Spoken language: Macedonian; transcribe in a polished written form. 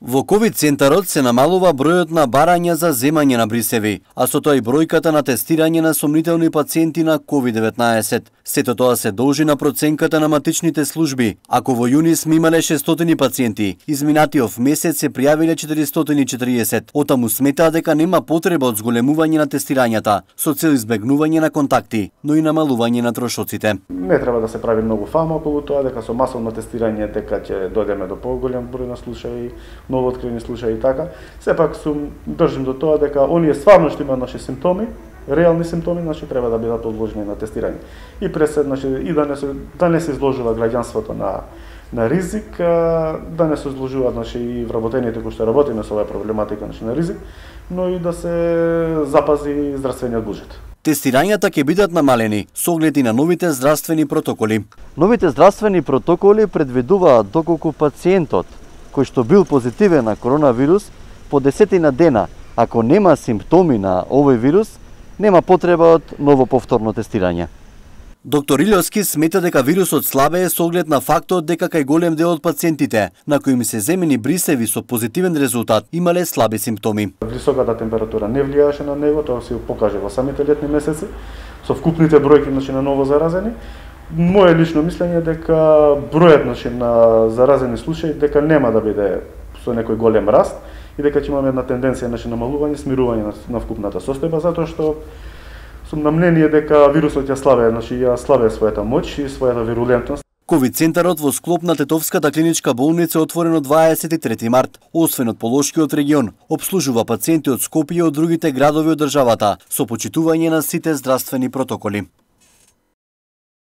Во ковид центарот се намалува бројот на барања за земање на брисеви, а со тоа и бројката на тестирање на сомнителни пациенти на COVID-19. Сето тоа се должи на проценката на матичните служби. Ако во јуни сме имале 600 пациенти, изминатиот месец се пријавиле 440. Отаму сметаа дека нема потреба од зголемување на тестирањата, со цел избегнување на контакти, но и намалување на трошоците. Не треба да се прави многу фама околу тоа, дека со масовно тестирање дека ќе дојдеме до поголем број на случаи, новооткривени случаи и така. Сепак држим до тоа дека оние стварно што имаат наши симптоми, реални симптоми, треба да бидат подложени на тестирање. И пресед, и да не се изложува граѓанството на ризик, да не се изложуваат и вработените кои што работиме со оваа проблематика на ризик, но и да се запази здравствениот буџет. Тестирањата ќе бидат намалени со оглед и на новите здравствени протоколи. Новите здравствени протоколи предвидуваат доколку пациентот кој што бил позитивен на коронавирус по 10 дена, ако нема симптоми на овој вирус, нема потреба од ново повторно тестирање. Доктор Илјовски смета дека вирусот слабее со оглед на фактот дека кај голем дел од пациентите на кои им се земени брисеви со позитивен резултат имале слаби симптоми. Високата температура не влијаше на него, тоа се покаже во самите летни месеци, со вкупните бројки на ново заразени. Моје лично мислење е дека бројот на заразени случаи дека нема да биде со некој голем раст и дека ќе имаме една тенденција намалување, смирување на вкупната состојба, затоа што сум на мнение дека вирусот ја слабее својата моќ и својата вирулентност. Ковид центарот во склоп на Тетовската клиничка болница е отворен од 23 март. Освен од Полошкиот регион, обслужува пациенти од Скопје и од другите градови од државата со почитување на сите здравствени протоколи.